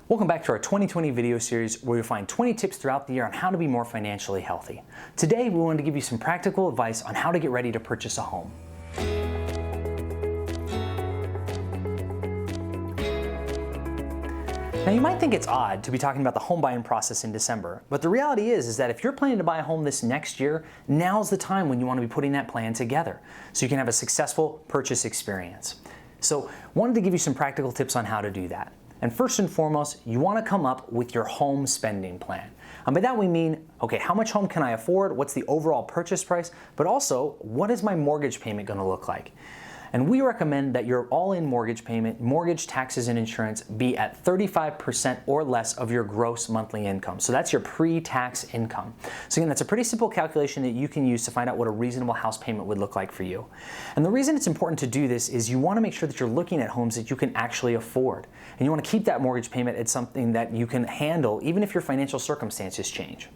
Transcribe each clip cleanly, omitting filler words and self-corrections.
Welcome back to our 2020 video series where you'll find 20 tips throughout the year on how to be more financially healthy. Today we wanted to give you some practical advice on how to get ready to purchase a home. Now you might think it's odd to be talking about the home buying process in December, but the reality is that if you're planning to buy a home this next year, now's the time when you want to be putting that plan together so you can have a successful purchase experience. So wanted to give you some practical tips on how to do that. And first and foremost, you want to come up with your home spending plan. And by that we mean, okay, how much home can I afford? What's the overall purchase price? But also, what is my mortgage payment going to look like? And we recommend that your all-in mortgage payment, mortgage, taxes, and insurance be at 35% or less of your gross monthly income. So that's your pre-tax income. So again, that's a pretty simple calculation that you can use to find out what a reasonable house payment would look like for you. And the reason it's important to do this is you want to make sure that you're looking at homes that you can actually afford. And you want to keep that mortgage payment at something that you can handle even if your financial circumstances change.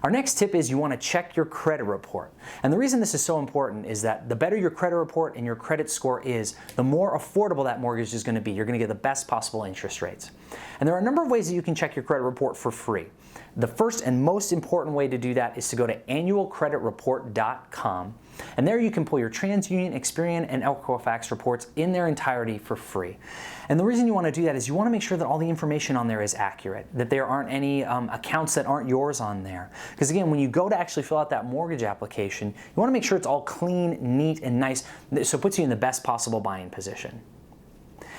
Our next tip is you want to check your credit report. And the reason this is so important is that the better your credit report and your credit score is, the more affordable that mortgage is going to be. You're going to get the best possible interest rates. And there are a number of ways that you can check your credit report for free. The first and most important way to do that is to go to annualcreditreport.com. And there you can pull your TransUnion, Experian, and Equifax reports in their entirety for free. And the reason you want to do that is you want to make sure that all the information on there is accurate, that there aren't any accounts that aren't yours on there. Because again, when you go to actually fill out that mortgage application, you want to make sure it's all clean, neat, and nice, so it puts you in the best possible buying position.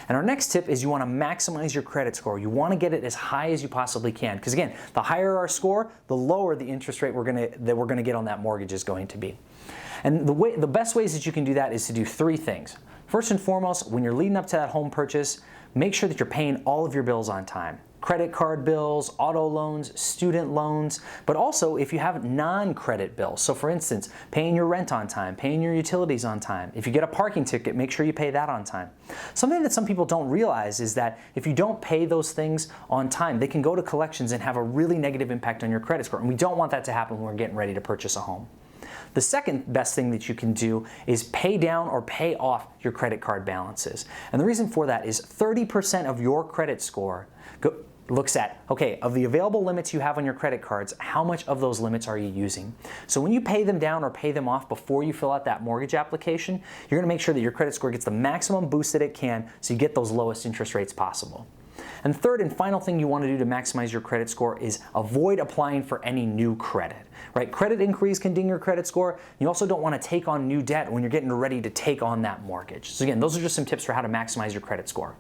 And our next tip is you want to maximize your credit score. You want to get it as high as you possibly can. Because again, the higher our score, the lower the interest rate that we're going to get on that mortgage is going to be. And the best ways that you can do that is to do three things. First and foremost, when you're leading up to that home purchase, make sure that you're paying all of your bills on time. Credit card bills, auto loans, student loans, but also if you have non-credit bills. So for instance, paying your rent on time, paying your utilities on time. If you get a parking ticket, make sure you pay that on time. Something that some people don't realize is that if you don't pay those things on time, they can go to collections and have a really negative impact on your credit score. And we don't want that to happen when we're getting ready to purchase a home. The second best thing that you can do is pay down or pay off your credit card balances. And the reason for that is 30% of your credit score looks at, okay, of the available limits you have on your credit cards, how much of those limits are you using? So when you pay them down or pay them off before you fill out that mortgage application, you're going to make sure that your credit score gets the maximum boost that it can so you get those lowest interest rates possible. And third and final thing you want to do to maximize your credit score is avoid applying for any new credit. Right? Credit inquiries can ding your credit score. You also don't want to take on new debt when you're getting ready to take on that mortgage. So again, those are just some tips for how to maximize your credit score.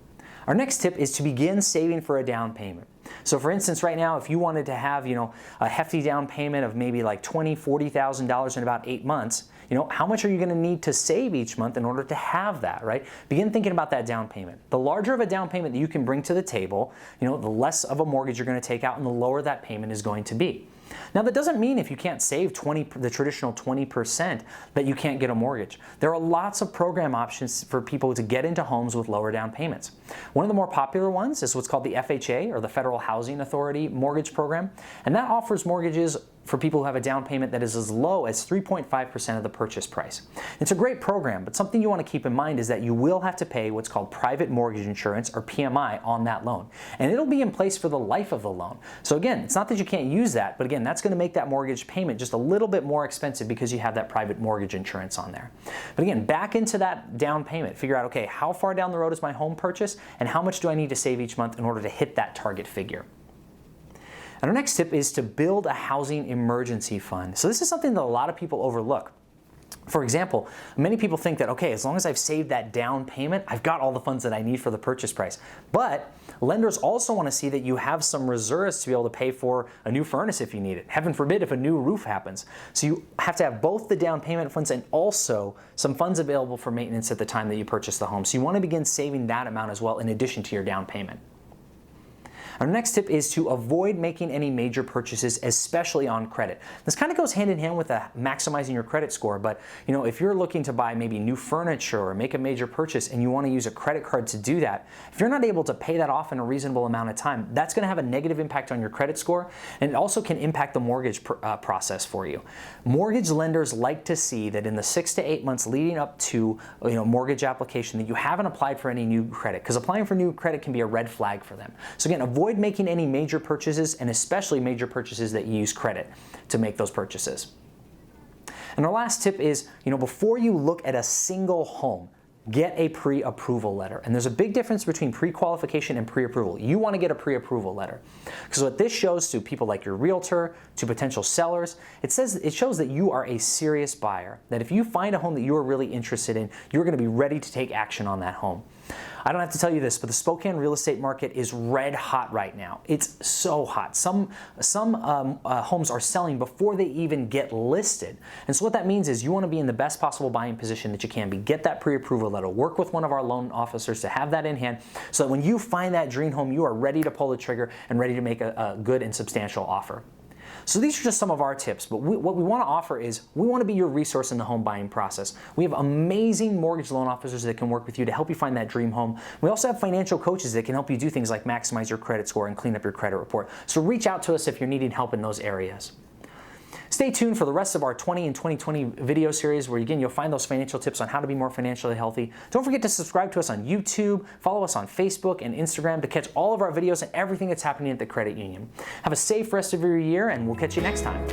Our next tip is to begin saving for a down payment. So for instance, right now, if you wanted to have, a hefty down payment of maybe like $20,000, $40,000 in about 8 months, how much are you going to need to save each month in order to have that, right? Begin thinking about that down payment. The larger of a down payment that you can bring to the table, the less of a mortgage you're going to take out and the lower that payment is going to be. Now that doesn't mean if you can't save the traditional 20% that you can't get a mortgage. There are lots of program options for people to get into homes with lower down payments. One of the more popular ones is what's called the FHA, or the Federal Housing Authority Mortgage Program, and that offers mortgages for people who have a down payment that is as low as 3.5% of the purchase price. It's a great program, but something you want to keep in mind is that you will have to pay what's called private mortgage insurance, or PMI, on that loan. And it'll be in place for the life of the loan. So again, it's not that you can't use that, but again, that's going to make that mortgage payment just a little bit more expensive because you have that private mortgage insurance on there. But again, back into that down payment, figure out, okay, how far down the road is my home purchase and how much do I need to save each month in order to hit that target figure. And our next tip is to build a housing emergency fund. So this is something that a lot of people overlook. For example, many people think that, okay, as long as I've saved that down payment, I've got all the funds that I need for the purchase price. But lenders also want to see that you have some reserves to be able to pay for a new furnace if you need it. Heaven forbid if a new roof happens. So you have to have both the down payment funds and also some funds available for maintenance at the time that you purchase the home. So you want to begin saving that amount as well in addition to your down payment. Our next tip is to avoid making any major purchases, especially on credit. This kind of goes hand in hand with maximizing your credit score, but if you're looking to buy maybe new furniture or make a major purchase and you want to use a credit card to do that, if you're not able to pay that off in a reasonable amount of time, that's going to have a negative impact on your credit score, and it also can impact the mortgage process for you. Mortgage lenders like to see that in the 6 to 8 months leading up to mortgage application that you haven't applied for any new credit, because applying for new credit can be a red flag for them. So again, avoid making any major purchases, and especially major purchases that you use credit to make those purchases. And our last tip is, before you look at a single home, get a pre-approval letter. And there's a big difference between pre-qualification and pre-approval. You want to get a pre-approval letter, because what this shows to people like your realtor, to potential sellers, it shows that you are a serious buyer, that if you find a home that you are really interested in, you're going to be ready to take action on that home. I don't have to tell you this, but the Spokane real estate market is red hot right now. It's so hot. Some homes are selling before they even get listed. And so what that means is you want to be in the best possible buying position that you can be. Get that pre-approval letter. Work with one of our loan officers to have that in hand so that when you find that dream home, you are ready to pull the trigger and ready to make a good and substantial offer. So these are just some of our tips, but what we want to offer is we want to be your resource in the home buying process. We have amazing mortgage loan officers that can work with you to help you find that dream home. We also have financial coaches that can help you do things like maximize your credit score and clean up your credit report. So reach out to us if you're needing help in those areas. Stay tuned for the rest of our 20 and 2020 video series where, again, you'll find those financial tips on how to be more financially healthy. Don't forget to subscribe to us on YouTube, follow us on Facebook and Instagram to catch all of our videos and everything that's happening at the credit union. Have a safe rest of your year, and we'll catch you next time.